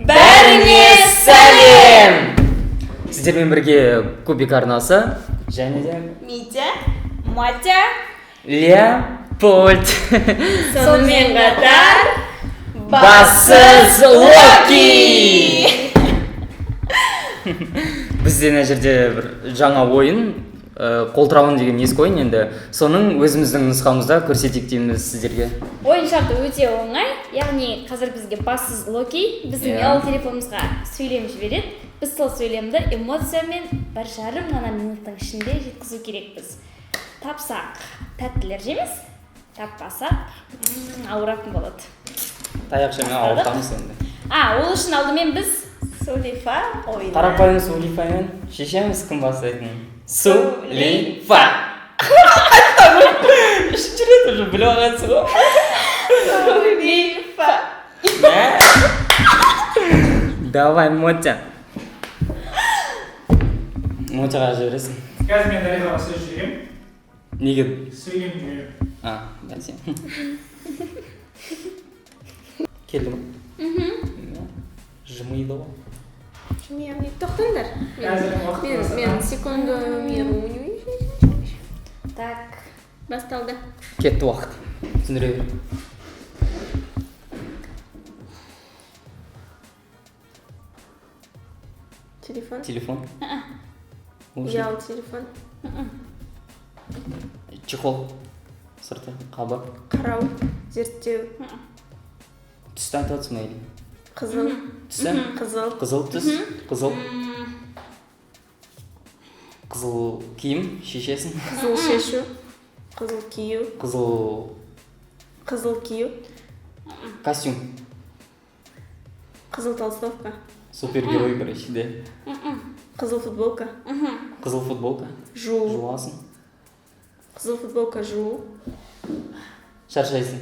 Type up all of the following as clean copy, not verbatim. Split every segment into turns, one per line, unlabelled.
Бәріңе сәлем! Сіздермен бірге Кубик арнасы және де
Митя, Матя,
Леопольд.
сонымен қатар
Бассыз Локи! Бізде мына жерде бір жаңа ойын, қолтырауын деген ескі ойын, енді соның өзіміздің нұсқамызда көрсетейік дейміз сіздерге.
Ойын шарты өте оңай, яғни қазір бізге бассыз Локи біздің ұялы телефонымызға сөйлем жібереді. Біз сол сөйлемді эмоциямен 1,5 минуттың ішінде жеткізу керекпіз. Тапсақ тәттілер жемес, таппасақ ауыратын болады.
Таяқшамен ауыртамыз енді.
Ол үшін алдымен біз
Сулифа ойыны.
Қарапайым Сулифамен шешеміз кім бастайтын? Сулифа! Үшінші рет уже біліп алғансың ғой.
Сулифа.
Давай, Мотя. Мотяға жібересің.
Қазір мен Дариғаға сөз жіберемін.
Неге?
Сөйлем жіберемін.
Бәсе. Келді ма? Жымиды ғой.
Тоқтаңдар.
Қазір уақыт
Мен секунду минут.
так
Басталды.
Кетті уақыт. Түсіндіре бер.
Телефон.
Телефон.
Ұялы телефон.
Чехол. Сырты. Қабы.
Қарау. Зерттеу.
Түсті айтып отырсың ба?
Қызыл.
Түсі?
Қызыл.
Қызыл түс. Қызыл. Қызыл киім шешесің.
Қызыл шешу. Қызыл кию. Қызыл кию.
Костюм.
Қызыл толстовка.
Супергерой, короче, да.
Қызыл футболка.
Қызыл футболка.
Жуу.
Жуасың.
Қызыл футболка жуу.
Шаршайсың.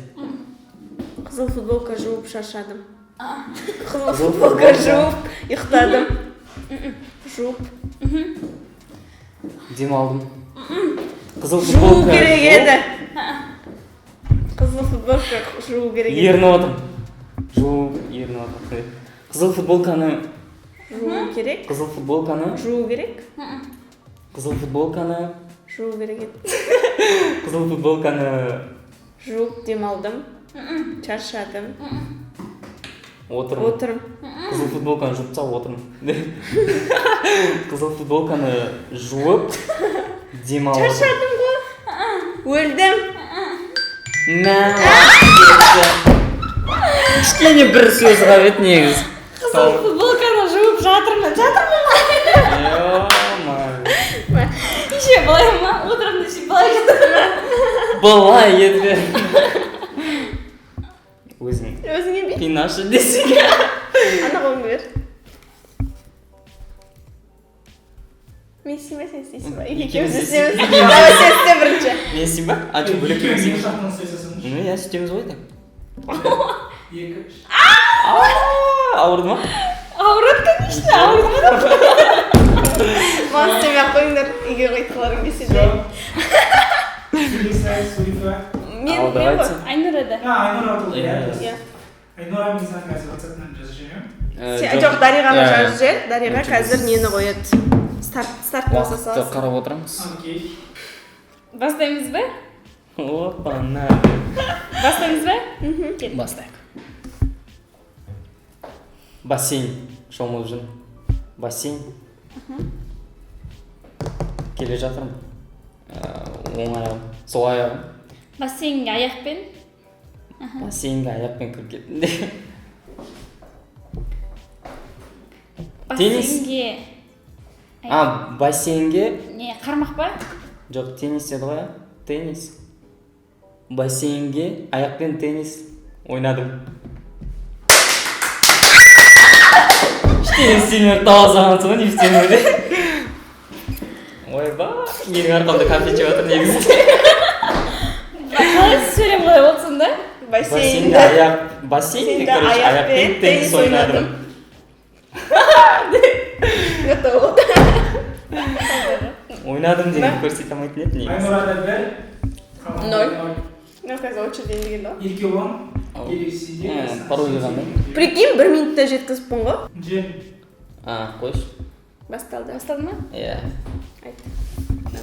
Қызыл футболка жуып шаршадым. Қызыл
Қызыл
футболка
футболка.
жуып ұйықтадым. Жуып.
Демалдым. Қызыл
Жуу
футболка.
керек еді. Қызыл футболка жуу керек еді.
Ерініп отырмын. Ерініп отырмын. Қызыл футболканы.
Жуу керек.
Қызыл футболканы.
Жуу керек.
Қызыл футболканы.
Жуу керек еді.
Қызыл футболканы.
Жуып демалдым. Шаршадым.
Отырмын.
Отырым.
Қызыл футболканы жуып тастап отырмын. Қызыл футболканы жуып демалдым.
Шаршадым ғой. Өлдім.
Кішкене бір сөз қабет негіз.
қызыл футболканы жуып жатырмын еще былай ма отырмын десе былай кетіп
Былай еді.
Өзіңе бе?
Қинашы десең.
Ана қолыңды бер. Мен істеймін ба, сен істейсің ба? Екеуміз істейміз. Давай сен істе бірінші.
Мен істеймін ба? Че, бөлек
Екеуің
істейміз?
екі жақтан сөйлесесің.
Я істейміз ғой так.
Екі, үш.
Ауырды ма?
ауырады конечно ауырады
Маған істемей ақ қойыңдар. Үйге қайтқыларың келсе де.
Сулифа.
Мен
давайте.
Айнұр еді
Айнұр атылды,
Иә.
Иә.
Айнұр мен саған қазір WhatsApp-тан жазып жіберемін.
Жоқ, Дариғаға жазып жібер. Дариға қазір нені қояды? Старт
Уақытты
жасаса.
қарап отырамыз.
Окей.
бастаймыз ба
Опа-на.
бастаймыз ба
Бастайық. Бассейн. Шомылып жүрмін. Бассейн. Келе жатырмын. Оң аяғым, сол аяғым.
бассейнге аяқпен
Бассейнге аяқпен кіріп кеттім. Теннис?
бассейнге
Бассейнге.
не қармақ па
Жоқ, теннис деді ғой, теннис. Бассейнге аяқпен теннис ойнадым. Ештеңе істемей таза аңсыған не істемей. Ойба, менің арқамда кафе жеп жатыр негізінде.
қалай сөйлем қалай болды сонда
Бассейнде, короче, аяқпен теннис ойнадым.
Готово.
Ойнадым деген көрсете алмайтын еді негізі.
Айнұрада бір.
0. Ну, қазір очередь деген да.
Еркебұлан.
Пароль қандай?
Прикинь, 1 минутта жеткізіппін ғой.
Жен.
Қойшы.
Басталды.
Басталды ма?
Иә.
Айт.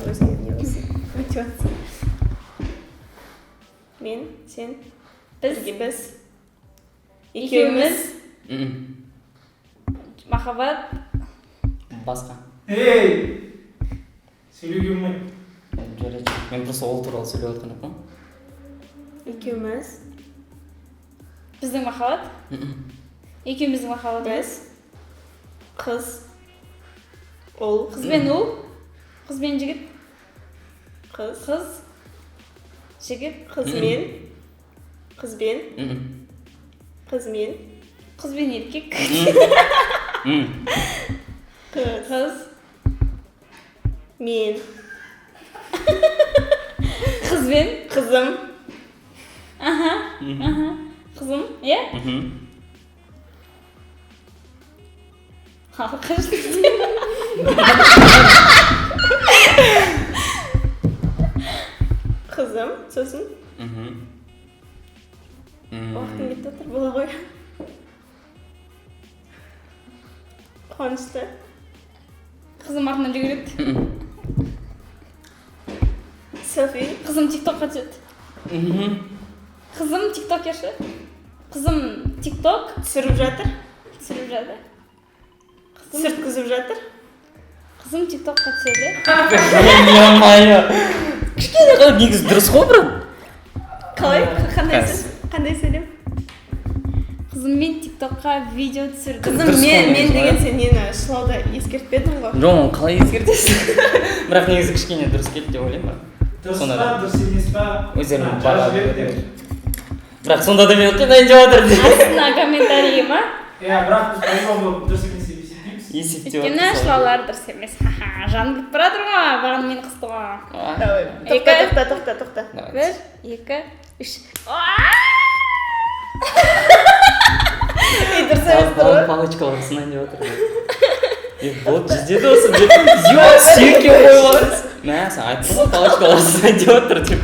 Өзіңе не болсын. Мотивация. Мен, сен, біз. Екеуміз.
Махаббат.
Басқа.
Ей! Сөйлеуге болмайды.
Жарайды. Мен просто ол туралы сөйлеп жатқан жоқпын.
Екеуміз.
Біздің махаббат. Екеуміздің махаббатымыз.
Қыз. Ол.
Қыз бен ұл. Қыз бен жігіт.
Қыз.
Қыз. Жігіт.
Қызмен. Қызбен. Қызмен.
Қыз бен еркек.
Қыз. Мен.
Қыз бен.
Қызым.
Аха. Қызым. Иә?
Қызым. Сосын. Уақытың кетіп отыр, бола ғой. Қуанышты.
Қызым артынан жүгіреді.
Селфи.
Қызым тиктокқа түседі. Қызым тиктокерші. Қызым тикток
Түсіріп жатыр.
түсіріп жатыр.
Түсірткізіп жатыр.
Қызым тиктокқа түседі.
Е-мое. Кішкене ғана негізі дұрыс қой бірақ.
Қалай? Қандай сөйлем?
Қызым мен тиктокқа видео түсірдім.
Қызым,
Дұрыс
мен
қой,
деген сен нені шылауда ескертпедің ғой.
Жоқ, оны қалай ескертесің? Бірақ негізі кішкене дұрыс келді деп ойлаймын бірақ.
Дұрыс па, дұрыс емес па?
Өздерің
Жара
баға
жібер
береді.
деп.
Бірақ сонда да мен қиналып жатыр деп.
Астына комментарий ма?
Иә, бірақ біз по-любому дұрыс емес деп есептейміз.
Есептеп
Өйткені шылаулар дұрыс емес. Ха-ха, жан біліп баратыр ғой, бағын мен қысты ғой.
Давай. Тоқта.
Бір, екі, үш.
Дұрыс емес тұр ғой.
Палочкалар сынайын деп жатыр. Вот жүзде де осы деп сүйекке қойып аларыз. Мә, сен айттың ғой палочкалар сынайын деп жатыр деп.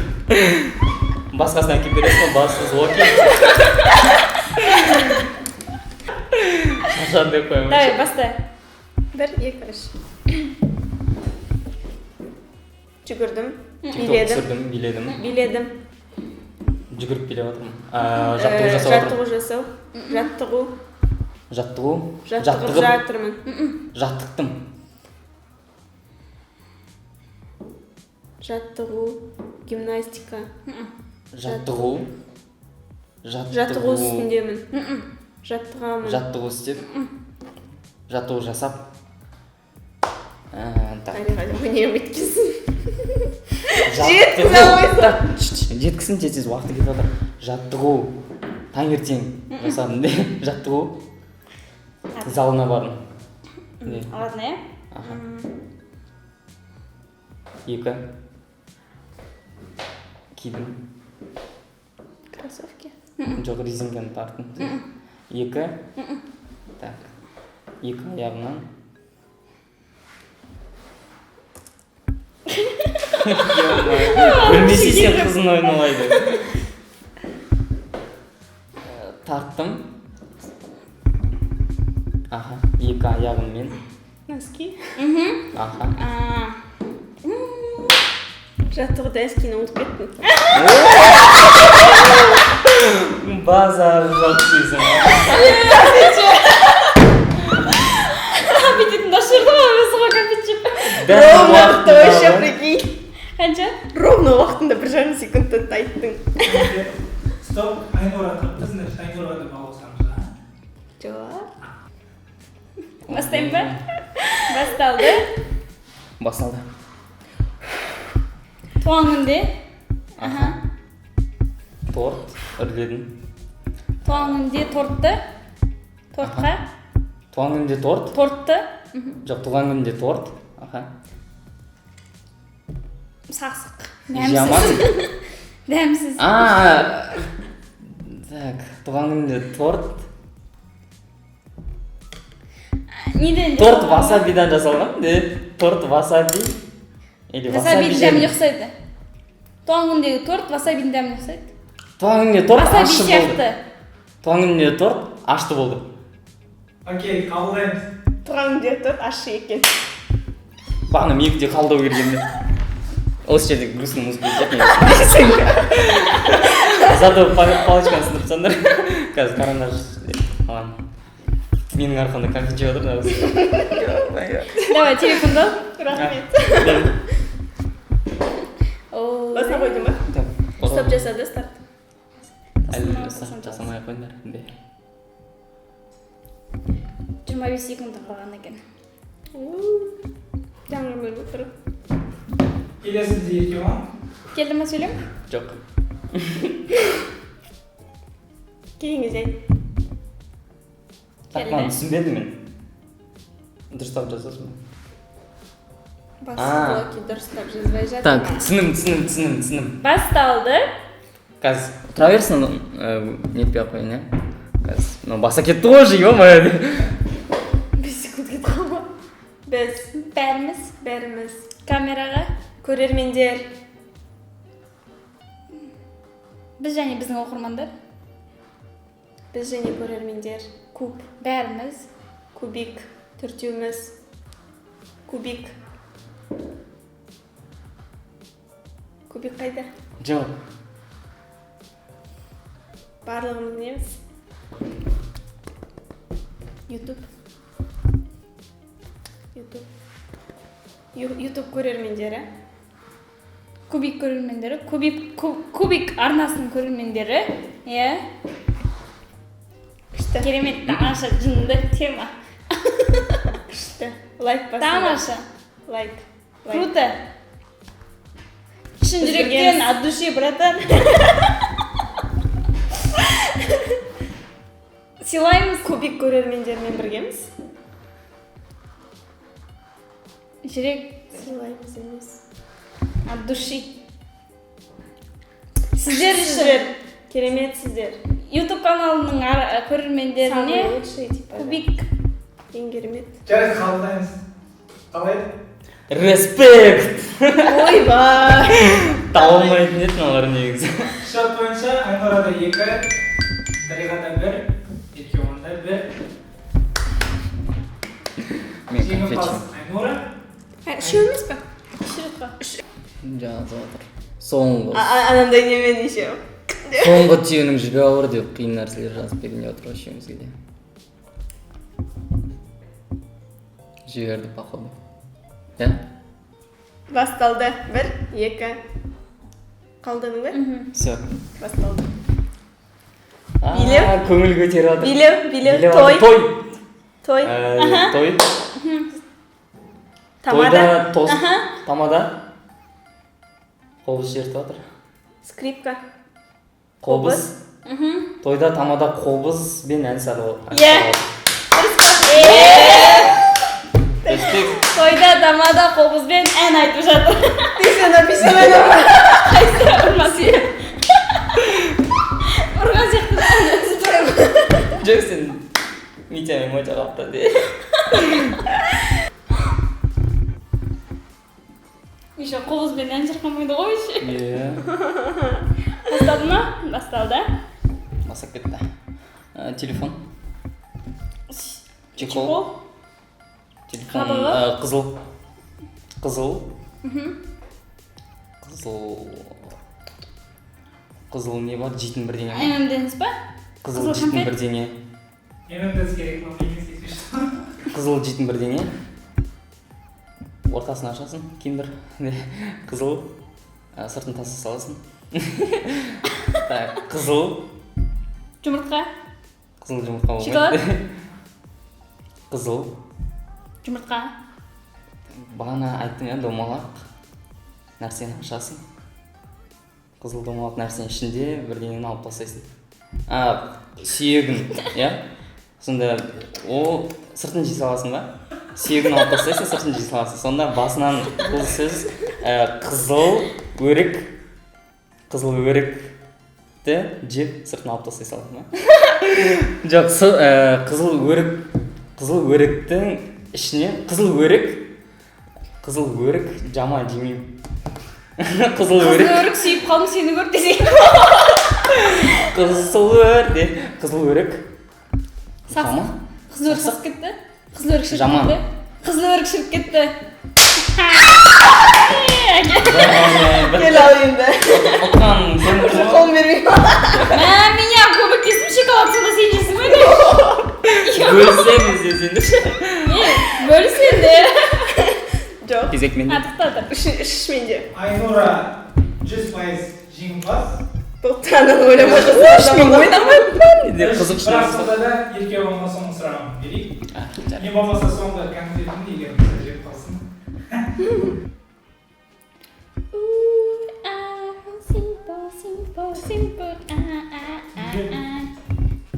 Басқасына әкеп бересің ғой, бассыз окей. Шашан деп қоямын.
Давай, баста.
1, 2, 3. Жүгірдім.
Биледім.
Биледім.
Жүгіріп келе жатырмын. Жаттығу жасап жатырмын.
Жаттығу.
Жаттығып
жатырмын.
жаттықтым.
Жаттығу. Гимнастика.
Жаттығу
үстіндемін. Жаттығамын.
Жаттығу істеп. Жаттығу жасап. Так.
Өнем еткізін.
Жеткісін тез уақыты кетіп жатыр. Жаттығу. Таңертең жасадым де. Жаттығу. Залына бардым.
Ладно, иә?
Аха. 2. Кидім.
Кроссовки.
Жоқ, резинканы тарттым. 2. Так. 2 аяғымнан. Білмесе сен қызын ойналайды. Тарттым. Аха, 2 аяғыммен.
Носки.
Аха.
Жаттығуда әскені ұмытып кеттім.
Базар жатсызым.
Аппетитін дашырды ма өзі ғой кәпетшіп?
Ровно уақытта вообще прикинь.
Қанша?
Ровно уақытында 1,5 секундта айттың.
Стоп, айнұратып, біздің айнұратып алғысамыз, а?
Жоқ.
Бастайын ба? Басталды.
Басалды.
Туған күнде.
Аха. Торт үрледім.
Туған күнде тортты. Тортқа.
Туған күнде торт.
Тортты.
Жоқ, туған күнде торт. Аха.
Сақсық.
Жаман.
Дәмсіз.
Так, туған күнде торт.
Неден?
Торт васабидан жасалған. Торт васаби. Или васаби
Васабидің дәміне ұқсайды. Туған күндегі торт васабидің дәміне ұқсайды.
туған күніне торт
асаби
ащы болды.
сияқты.
Туған күніне торт ашты болды.
Окей, қабылдаймыз.
Туған күнде торт ащы екен.
Бағана мектепте қалдау кергенде. Осы жерде грустный музыка кететін. Зато палочканы сындырып тастаңдар. Қазір қараңдар. Ладно. Менің арқамда конфет жеп отыр.
Давай, телефонды ал.
Рахмет. Басына қойдың ба? Стоп жасады, старт.
Әлі жасамай қойыңдар.
25 секунд қалған екен.
Жаңа бөліп тұрып.
Келесіңіз ерке ма?
Келді ма сөйлем?
Жоқ.
Кейіңіз айт.
Тақман түсінбедім мен. Дұрыстап жазасың ба?
Басылоки дұрыстап жазбай жатыр.
Так, түсінім.
Басталды.
Қазір тұра берсін, нетпей ақ қойын, Қазір, баса кетті ғой же, ё-моё.
5 секунд кетті ғой. Біз бәріміз
Камераға.
көрермендер.
Біз және біздің оқырмандар.
Біз және көрермендер. Куб,
Бәріміз.
кубик, төртеуміз. Кубик. Кубик қайда?
Жоқ.
Барлығымыз неміз. YouTube көрермендері.
Кубик көрермендері. Кубик арнасының көрермендері. Иә.
Күшті.
Керемет, тамаша, жынды тема.
Күшті. Лайк басында.
Тамаша.
Лайк.
Круто. Шын жүректен, от души, братан. Сыйлаймыз.
Кубик көрермендермен біргеміз.
Жүрек,
Сыйлаймыз емес.
от души. Сіздер үшін
Керемет сіздер.
YouTube каналының көрермендеріне
Самый лучший, типа.
кубик.
Ең керемет.
Жарайды, қабылдаймыз. Қалай?
Респект!
Ойбай!
Таба алмайтын еді мыналар негізі.
Шот бойынша Айнұрада 2, Дариғада 1, Еркебұланда 1.
Мен
Жеңімпаз
конфет жеймін.
Айнұра.
Үшеу емес па?
Жазып отыр. Соңғы
Анандай немен үшеу.
соңғы түйенің жүгі ауыр деп қиын нәрселер жазып берген деп отыр үшеумізге де. Жіберді походу. Иә?
Басталды. 1, 2. Қалдының ба?
Все.
Басталды.
Билеу? Көңіл көтеріп отыр.
Билеу. Той.
Той. Той.
Тамада.
Тамада. Қобыз жертіп отыр.
Скрипка.
Қобыз. Тойда тамада қобыз бен ән салып.
Иә. Тойда тамада қобызбен ән айтып жатыр.
Писана.
Ұрмасы. Ұрған сияқты да ән тұрып.
Жоқ сен Митямен моча қапты де.
Еще қобызбен ән шырқамайды ғой еще.
Иә.
Басталды ма? Басталды.
Басып кетті. Телефон. Чехол. Телефон.
Қабығы.
Қызыл. Қызыл не бар? Жейтін бірдеңе ма?
ММДіңіз ба?
Қызыл жейтін бірдеңе.
ММДіңіз керек, но емес ескешті.
Қызыл жейтін бірдеңе. Ортасын ашасың, киндер. Қызыл. Сыртын таса саласың. Қызыл.
Жұмыртқа.
Қызыл жұмыртқа болмайды.
Шоколад.
Қызыл.
Жұмыртқа.
Бағана айттың ә, домалақ. Нәрсені ашасың. Қызыл домалақ нәрсенің ішінде бірдеңені алып тастайсың. Сүйегін, иә? Сонда о сыртын жей саласың ба? Сүйегін алып тастайсың, сыртын жей саласың. Сонда басынан бұл сөз қызыл өрікті жеп сыртын алып тастай саласың ба? Жоқ, қызыл өріктің ішінен қызыл өрік жама жемеймін. Қызыл өрік
сүйіп қалдым сені көріп десең.
Қызыл өрік.
Сақсы. Қызыл өрік шығып кетті. Қызыл өрік шығып
Жаман.
кетті. Қызыл өрік шығып кетті.
Gel al енді.
Ұтқан сен
Қол бермеймін.
Меня көмектесіп шоколад сода сен жейсің бе?
бөлісеміз десеңдерші.
Бөліс енді.
Жоқ.
Кезек менде.
Тоқтатып.
Үш менде.
Айнура 100% жеңімпаз.
Тоқтанын ойламай мен ойнамаймын.
Қызық
Бірақ сонда да екеуіңнен соңғы сұрағым берейік. Не болмаса соңғы конфетімді егер бізде жеп қалсын.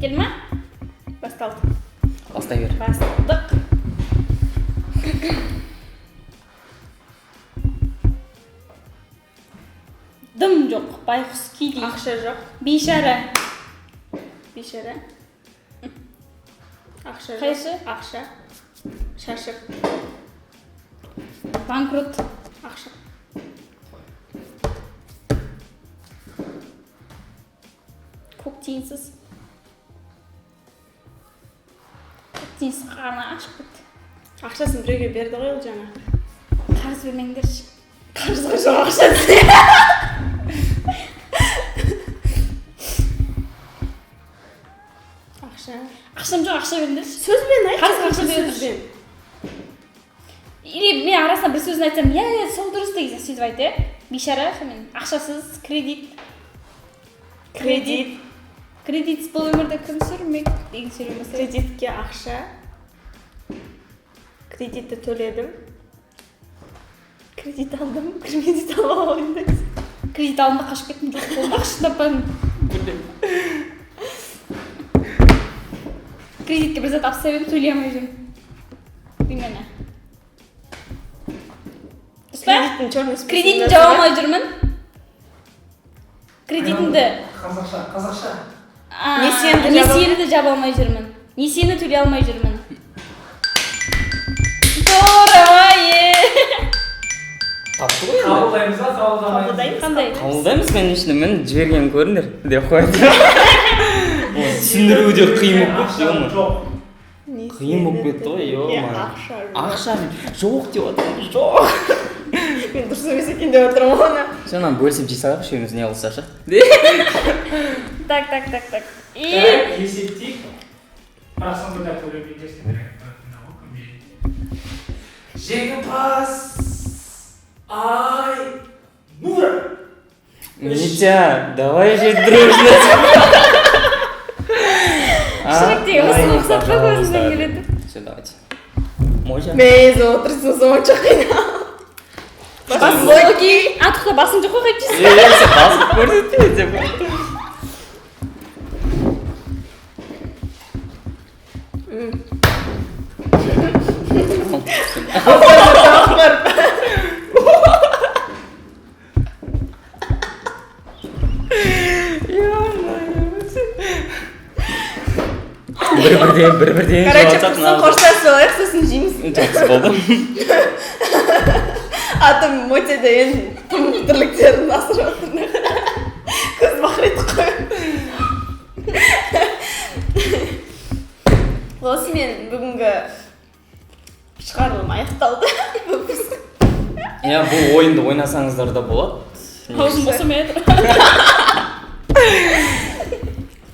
Келді ма?
Басталды.
Бастай бер.
Бастадық. Дым жоқ, байқұс кедей.
Ақша жоқ.
Бейшара.
Бейшара. Ақша жоқ.
Қайсы?
Ақша. Шашып.
Банкрот.
Ақша.
Көк тиынсыз. Көк тиынсыз қарны ашып кетті.
Ақшасын біреуге берді ғой ол жаңа.
Қарыз бермеңдерші.
Қарызға жоқ ақша. Ақша.
Ақшам жоқ, ақша беріңдерші.
Сөзбен айт.
Қарызға ақша беріңдерші.
Сөзбен.
Или мен арасында бір сөзін айтсам, сол дұрыс деген сөйтіп айт, бейшара, мен ақшасыз кредит.
Кредит.
Кредитсіз бұл өмірде кім сүрмек деген сөйлем бастайды.
Кредитке ақша. Кредитті төледім. Кредит алдым. Кредит ала алайын.
Кредит алдым да қашып кеттім деп қолымда ақша таппадым. Кредитке бір зат алса едім, төлей алмай жүрмін. Примерно. Дұрыс па?
Кредиттің черный списогында.
Кредитін жаба алмай жүрмін. Кредитімді.
Қазақша.
Несиені де жаба алмай жүрмін. Несиені төлей алмай жүрмін.
Тапты ғой енді.
Қабылдаймыз ба, қабылдамаймыз?
Қабылдаймыз.
Қандай?
Қабылдаймыз, конечно, мен жіберген көріңдер деп қойды. Түсіндіру де қиын болып кетті,
Ақша жоқ.
Қиын болып кетті ғой,
Ақша жоқ.
Ақша жоқ деп отырмын, жоқ.
Мен дұрыс емес екен деп отырмын оны.
Жаңа бөлісіп жей салайық, үшеуміз не қылса ше.
Так.
Есептейік. Бірақ сонда да төлеуге жесіңдер. Жеңімпаз Айнура.
Митя, давай жить дружно.
Шіріктегі осы мақсатқа көзімнен келеді.
Все, давайте. Можно?
Мейіз отырсын соңынша қинал.
Басың локи. Атықта басың жоқ қой қайтшы.
Сен басып көрсетпе деп. Бір-бірден
Короче, құрсын қоштасып алайық, сосын жейміз.
Жақсы болды.
Атым мотеде енді тірліктерін асырып отырмын. Көз бақырайды қой. Осымен бүгінгі шығарылым аяқталды.
Бұл ойынды ойнасаңыздар да болады.
Аузым босамайды.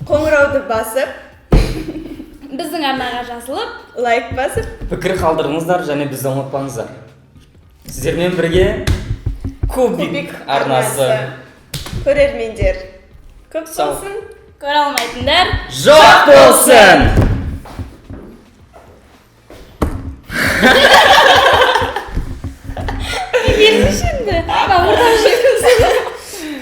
Қоңырауды басып,
Біздің арнаға жазылып,
лайк басып,
Пікір қалдырыңыздар және бізді ұмытпаңыздар. Сіздермен бірге Кубик арнасы.
Көрермендер көп
Сау.
болсын.
көре алмайтындар
Жоқ болсын!